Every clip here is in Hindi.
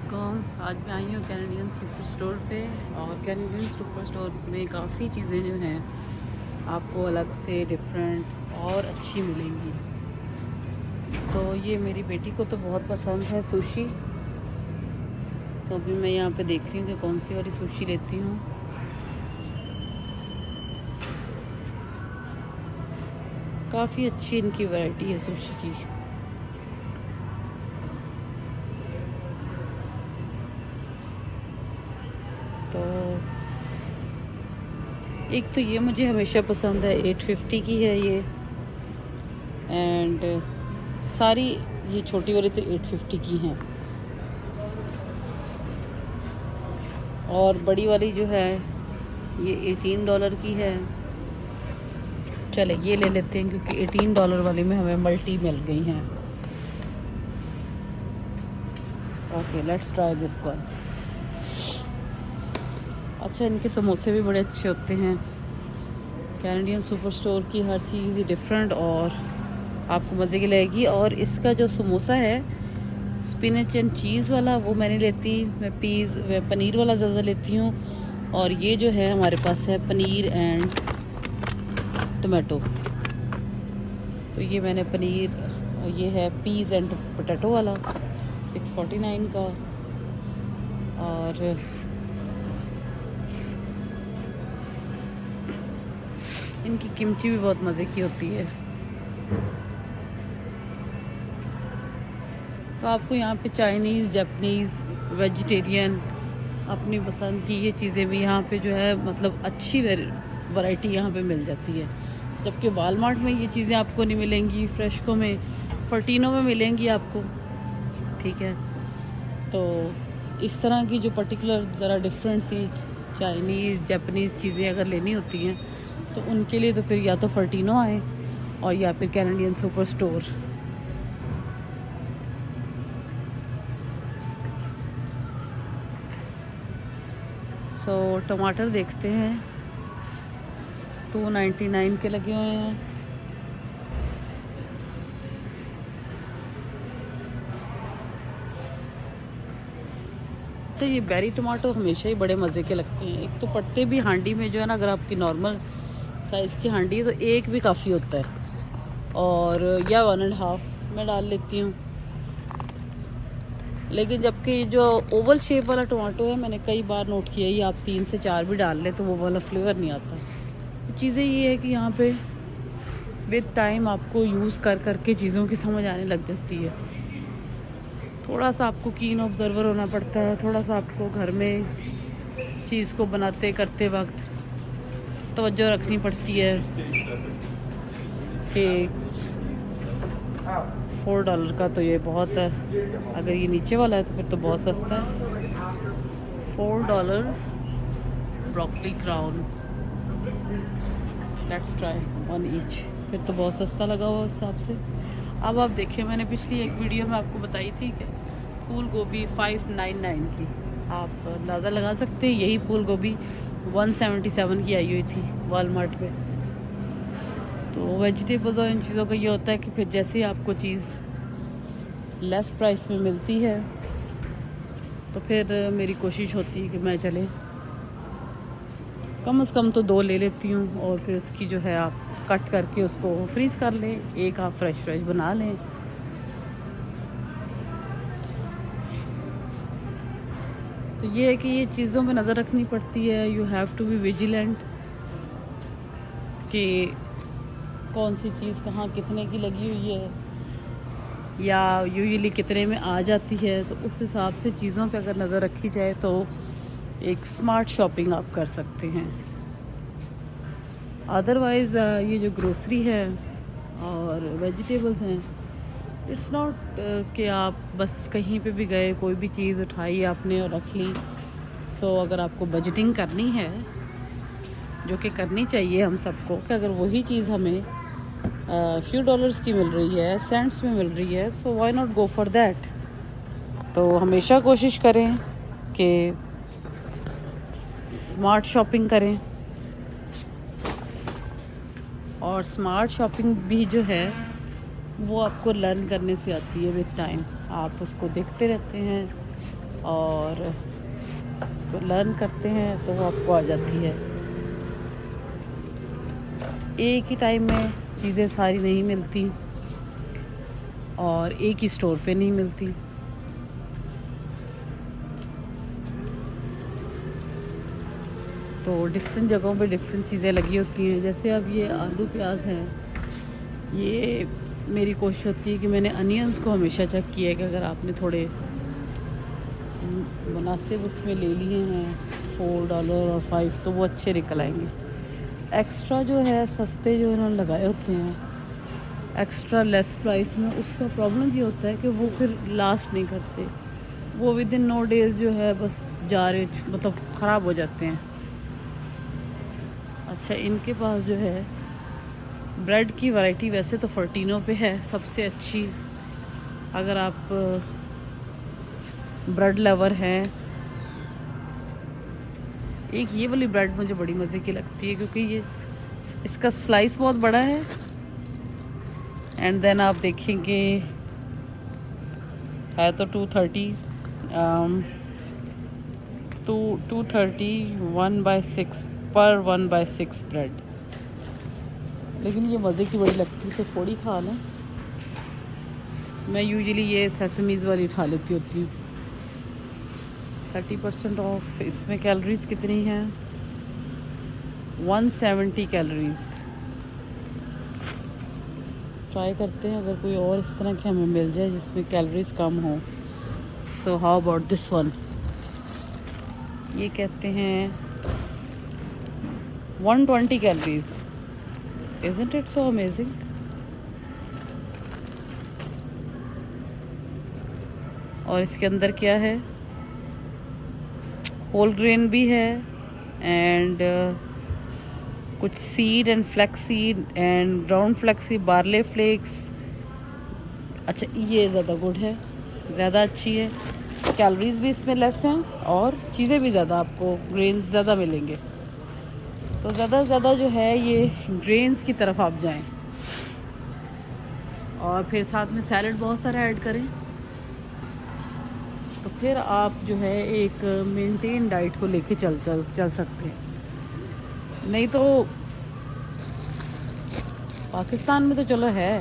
अस्सलामुअलैकुम। आज मैं आई हूँ कैनेडियन सुपर स्टोर पे और कैनेडियन सुपर स्टोर में काफ़ी चीज़ें जो हैं आपको अलग से डिफरेंट और अच्छी मिलेंगी। तो ये मेरी बेटी को तो बहुत पसंद है सुशी, तो अभी मैं यहाँ पे देख रही हूँ कि कौन सी वाली सुशी लेती हूँ। काफ़ी अच्छी इनकी वैरायटी है सुशी की। तो एक तो ये मुझे हमेशा पसंद है, 850 की है ये। एंड सारी ये छोटी वाली तो 850 की हैं और बड़ी वाली जो है ये $18 की है। चले ये ले लेते हैं क्योंकि $18 वाली में हमें मल्टी मिल गई हैं। Okay, let's try this one. अच्छा, इनके समोसे भी बड़े अच्छे होते हैं। कैनेडियन सुपर स्टोर की हर चीज़ डिफरेंट और आपको मज़े की लगेगी। और इसका जो समोसा है स्पिनच एंड चीज़ वाला वो मैंने लेती, मैं पनीर वाला ज़्यादा लेती हूँ। और ये जो है हमारे पास है पनीर एंड टमाटो। तो ये मैंने पनीर, ये है पीज़ एंड पोटैटो वाला 649 का। और इनकी किमची भी बहुत मज़े की होती है। तो आपको यहाँ पे चाइनीज़, जापानीज़, वेजिटेरियन अपनी पसंद की ये चीज़ें भी यहाँ पे जो है मतलब अच्छी वैरायटी यहाँ पे मिल जाती है। जबकि वालमार्ट में ये चीज़ें आपको नहीं मिलेंगी, फ्रेशको में, फर्टिनो में मिलेंगी आपको। ठीक है, तो इस तरह की जो पर्टिकुलर ज़रा डिफरेंट सी चाइनीज़, जापानीज़ चीज़ें अगर लेनी होती हैं तो उनके लिए तो फिर या तो फर्टिनो आए और या फिर कैनेडियन सुपर स्टोर। सो टमाटर देखते हैं, 299 के लगे हुए हैं। तो ये बेरी टमाटो हमेशा ही बड़े मज़े के लगते हैं। एक तो पड़ते भी हांडी में जो है ना, अगर आपकी नॉर्मल साइज़ की हांडी है तो एक भी काफ़ी होता है, और या 1.5 मैं डाल लेती हूँ। लेकिन जबकि जो ओवल शेप वाला टमाटो है, मैंने कई बार नोट किया ही, आप 3 से 4 भी डाल लें तो वो वाला फ्लेवर नहीं आता। चीज़ें ये है कि यहाँ पे विद टाइम आपको यूज़ कर करके चीज़ों की समझ आने लग जाती है। थोड़ा सा आपको कीन ऑब्जर्वर होना पड़ता है, थोड़ा सा आपको घर में चीज़ को बनाते करते वक्त तवज्जो रखनी पड़ती है कि $4 का तो ये बहुत है। अगर ये नीचे वाला है तो फिर तो बहुत सस्ता है। $4 broccoli crown, let's try 1 each. फिर तो बहुत सस्ता लगा हुआ उस हिसाब से। अब आप देखिए, मैंने पिछली एक वीडियो में आपको बताई थी कि फूल गोभी 599 की, आप अंदाज़ा लगा सकते हैं यही फूल गोभी 177 की आई हुई थी वालमार्ट पे। तो वेजिटेबल्स और इन चीज़ों का ये होता है कि फिर जैसे ही आपको चीज़ लेस प्राइस में मिलती है तो फिर मेरी कोशिश होती है कि मैं चले कम से कम तो 2 ले लेती हूँ, और फिर उसकी जो है आप कट करके उसको फ्रीज़ कर लें, एक आप फ्रेश बना लें। तो ये है कि ये चीज़ों पे नज़र रखनी पड़ती है। You have to be vigilant कि कौन सी चीज़ कहाँ कितने की लगी हुई है या यूजुअली कितने में आ जाती है। तो उस हिसाब से चीज़ों पे अगर नज़र रखी जाए तो एक स्मार्ट शॉपिंग आप कर सकते हैं। अदरवाइज़ ये जो ग्रोसरी है और वेजिटेबल्स हैं, इट्स नॉट कि आप बस कहीं पे भी गए, कोई भी चीज़ उठाई आपने और रख ली। सो अगर आपको बजटिंग करनी है, जो कि करनी चाहिए हम सबको, कि अगर वही चीज़ हमें फ्यू डॉलर्स की मिल रही है, सेंट्स में मिल रही है, so why not go for that. तो हमेशा कोशिश करें कि स्मार्ट शॉपिंग करें। और स्मार्ट शॉपिंग भी जो है वो आपको लर्न करने से आती है विद टाइम। आप उसको देखते रहते हैं, और इसको लर्न करते हैं तो वो आपको आ जाती है। एक ही टाइम में चीज़ें सारी नहीं मिलती और एक ही स्टोर पे नहीं मिलती। तो डिफरेंट जगहों पे डिफरेंट चीज़ें लगी होती हैं। जैसे अब ये आलू प्याज हैं, ये मेरी कोशिश होती है कि मैंने अनियंस को हमेशा चेक किया है कि अगर आपने थोड़े मुनासिब उसमें ले लिए हैं $4 और 5 तो वो अच्छे निकल आएंगे। एक्स्ट्रा जो है सस्ते जो इन्होंने लगाए होते हैं एक्स्ट्रा लेस प्राइस में, उसका प्रॉब्लम ये होता है कि वो फिर लास्ट नहीं करते। वो विद इन 9 डेज़ जो है बस जा रहे मतलब ख़राब हो जाते हैं। अच्छा, इनके पास जो है ब्रेड की वैरायटी वैसे तो फोर्टिनो पे है सबसे अच्छी। अगर आप ब्रेड लवर हैं, एक ये वाली ब्रेड मुझे बड़ी मज़े की लगती है क्योंकि ये इसका स्लाइस बहुत बड़ा है। एंड देन आप देखेंगे है तो 230 1/6 पर 1/6 ब्रेड। लेकिन ये मज़े की बड़ी लगती है तो थोड़ी खा लें। मैं यूजुअली ये सेसमीज़ वाली उठा लेती होती हूँ। 30% ऑफ। इसमें कैलोरीज कितनी हैं? 170 कैलोरीज। ट्राई करते हैं अगर कोई और इस तरह की हमें मिल जाए जिसमें कैलोरीज कम हो। So how about this one? ये कहते हैं 120 calories. Isn't it so amazing? और इसके अंदर क्या है? होल ग्रेन भी है एंड कुछ seed and flax seed and ground flax seed, barley flakes. अच्छा, ये ज़्यादा गुड है, ज़्यादा अच्छी है। कैलोरीज भी इसमें लेस हैं और चीज़ें भी ज़्यादा, आपको ग्रेन्स ज़्यादा मिलेंगे। तो ज़्यादा से ज़्यादा जो है ये ग्रेन्स की तरफ आप जाएं और फिर साथ में सैलड बहुत सारा ऐड करें तो फिर आप जो है एक मेंटेन डाइट को लेके चल सकते हैं। नहीं तो पाकिस्तान में तो चलो है,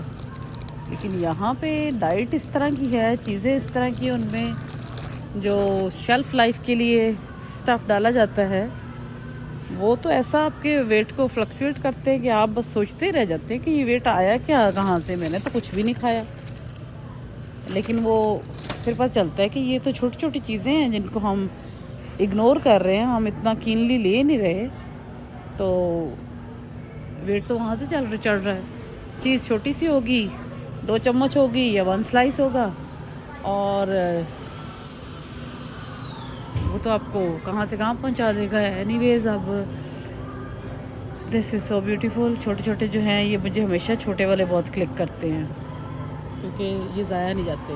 लेकिन यहाँ पे डाइट इस तरह की है, चीज़ें इस तरह की, उनमें जो शेल्फ़ लाइफ के लिए स्टफ़ डाला जाता है वो तो ऐसा आपके वेट को फ्लक्चुएट करते हैं कि आप बस सोचते ही रह जाते हैं कि ये वेट आया क्या, कहाँ से, मैंने तो कुछ भी नहीं खाया। लेकिन वो फिर पता चलता है कि ये तो छोटी छोटी चीज़ें हैं जिनको हम इग्नोर कर रहे हैं, हम इतना कीनली ले नहीं रहे, तो वेट तो वहाँ से चढ़ रहा है। चीज़ छोटी सी होगी, 2 चम्मच होगी या 1 स्लाइस होगा, और वो तो आपको कहाँ से कहाँ पहुँचा देगा। एनीवेज, अब दिस इज़ सो ब्यूटीफुल। छोटे छोटे जो हैं ये मुझे हमेशा छोटे वाले बहुत क्लिक करते हैं क्योंकि ये ज़ाया नहीं जाते।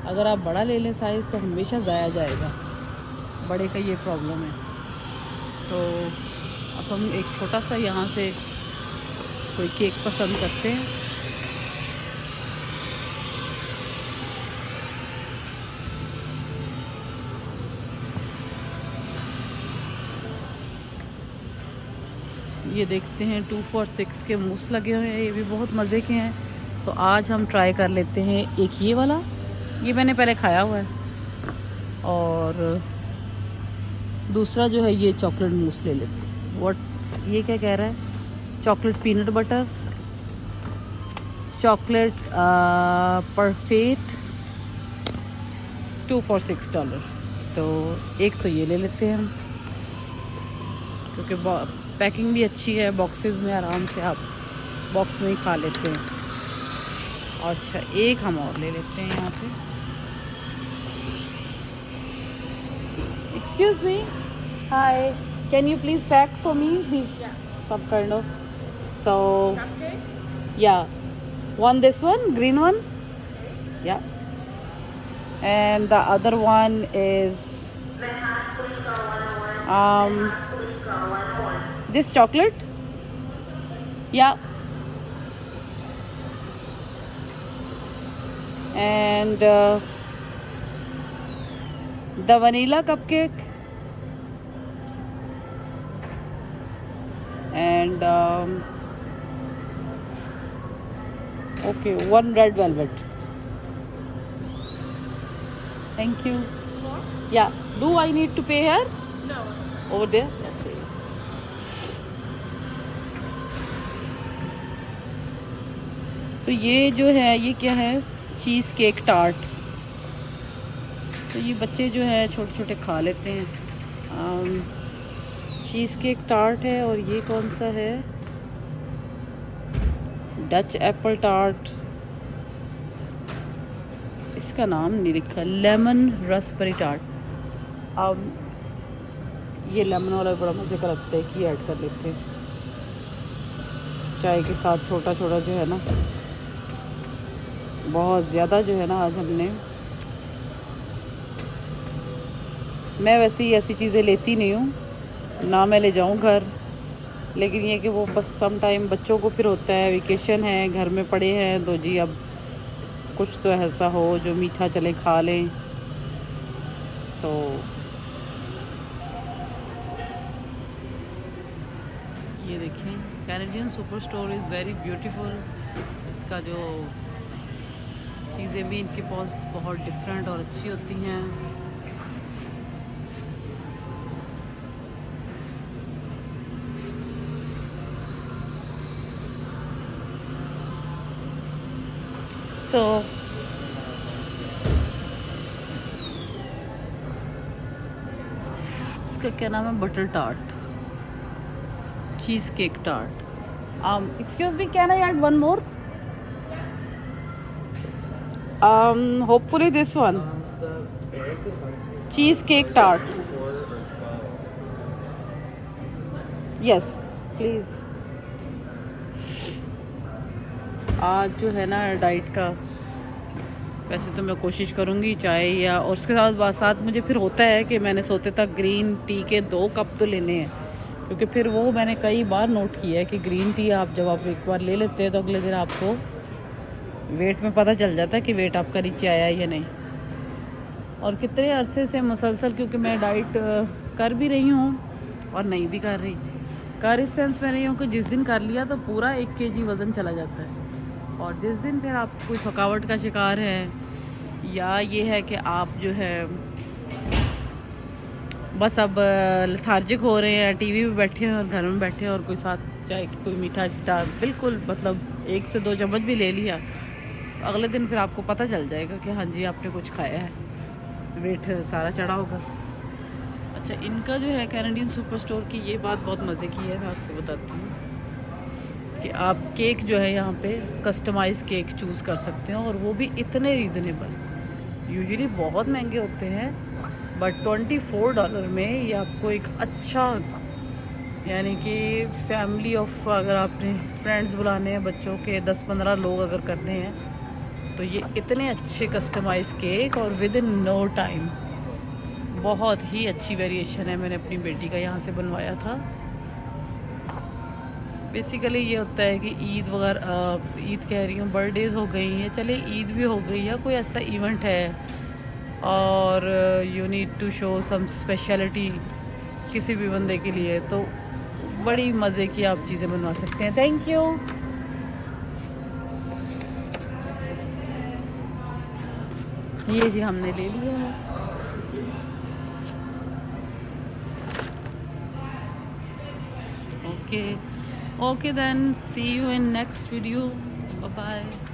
अगर आप बड़ा ले लें साइज़ तो हमेशा ज़ाया जाएगा, बड़े का ये प्रॉब्लम है। तो अब हम एक छोटा सा यहाँ से कोई केक पसंद करते हैं। ये देखते हैं 2 for 6 के मूस लगे हुए हैं, ये भी बहुत मज़े के हैं। तो आज हम ट्राई कर लेते हैं एक ये वाला, ये मैंने पहले खाया हुआ है, और दूसरा जो है ये चॉकलेट मूस ले लेते हैं। व्हाट ये क्या कह रहा है? Chocolate peanut butter, chocolate perfect, 2 for $6। तो एक तो ये ले लेते हैं हम क्योंकि पैकिंग भी अच्छी है, बॉक्सेस में आराम से आप बॉक्स में ही खा लेते हैं। अच्छा, एक हम और ले लेते हैं यहाँ से। Excuse me, hi, can you please pack for me this सब काइंड ऑफ, सो या one this one, green one, yeah, and the other one is this chocolate, yeah, and the vanilla cupcake and okay, one red velvet. Thank you. What? Yeah, do I need to pay here? No. Over there? Okay. तो ये जो है ये क्या है, चीज़ केक टार्ट। तो ये बच्चे जो है छोटे छोटे खा लेते हैं। चीज़ केक टार्ट है। और ये कौन सा है, डच एप्पल टार्ट, इसका नाम नहीं लिखा, लेमन रसबेरी टार्ट। अब ये लेमन वाला बड़ा मज़े का लगता है कि ऐड कर लेते हैं चाय के साथ। छोटा छोटा जो है ना, बहुत ज़्यादा जो है ना आज हमने, मैं वैसे ही ऐसी चीज़ें लेती नहीं हूँ ना, मैं ले जाऊँ घर, लेकिन ये कि वो बस सम टाइम बच्चों को फिर होता है वेकेशन है, घर में पड़े हैं तो जी अब कुछ तो ऐसा हो जो मीठा चले खा लें। तो ये देखें, Canadian super store is very beautiful. इसका जो चीज़ें भी इनके पास बहुत डिफरेंट और अच्छी होती हैं। सो इसका क्या नाम है, butter tart, cheese cake tart. Excuse me, can I add one more? Hopefully this one, cheese cake tart. Yes, please. आज जो है ना डाइट का, वैसे तो मैं कोशिश करूँगी चाय या, और उसके साथ मुझे फिर होता है कि मैंने सोते तक ग्रीन टी के 2 कप तो लेने हैं, क्योंकि फिर वो मैंने कई बार नोट किया है कि ग्रीन टी आप जब आप एक बार ले लेते हैं तो अगले दिन आपको वेट में पता चल जाता है कि वेट आपका नीचे आया या नहीं। और कितने अरसे से मुसलसल, क्योंकि मैं डाइट कर भी रही हूँ और नहीं भी कर रही, कर इस सेंस में रही हूँ कि जिस दिन कर लिया तो पूरा 1 kg वज़न चला जाता है, और जिस दिन फिर आप कोई थकावट का शिकार है या ये है कि आप जो है बस अब लथार्जिक हो रहे हैं, टीवी पे बैठे हैं और घर में बैठे हैं और कोई साथ चाहे कोई मीठा चिट्टा बिल्कुल मतलब 1 से 2 चम्मच भी ले लिया, अगले दिन फिर आपको पता चल जाएगा कि हाँ जी आपने कुछ खाया है, वेट सारा चढ़ा होगा। अच्छा, इनका जो है कैनेडियन सुपर स्टोर की ये बात बहुत मज़े की है, मैं आपको बताती हूँ कि आप केक जो है यहाँ पे कस्टमाइज़ केक चूज़ कर सकते हैं, और वो भी इतने रीज़नेबल। यूजुअली बहुत महंगे होते हैं, बट $24 में ये आपको एक अच्छा, यानी कि फैमिली ऑफ, अगर आपने फ्रेंड्स बुलाने हैं बच्चों के 10-15 लोग अगर करने हैं तो ये इतने अच्छे कस्टमाइज़ केक, और विद इन नो टाइम। बहुत ही अच्छी वेरिएशन है, मैंने अपनी बेटी का यहाँ से बनवाया था। बेसिकली ये होता है कि ईद वगैरह, ईद कह रही हूँ, बर्थडेज हो गई हैं, चले ईद भी हो गई या कोई ऐसा इवेंट है और you need to show some speciality किसी भी बंदे के लिए, तो बड़ी मज़े की आप चीज़ें बनवा सकते हैं। Thank you. ये जी हमने ले लिया है। Okay, then see you in next video. Bye bye.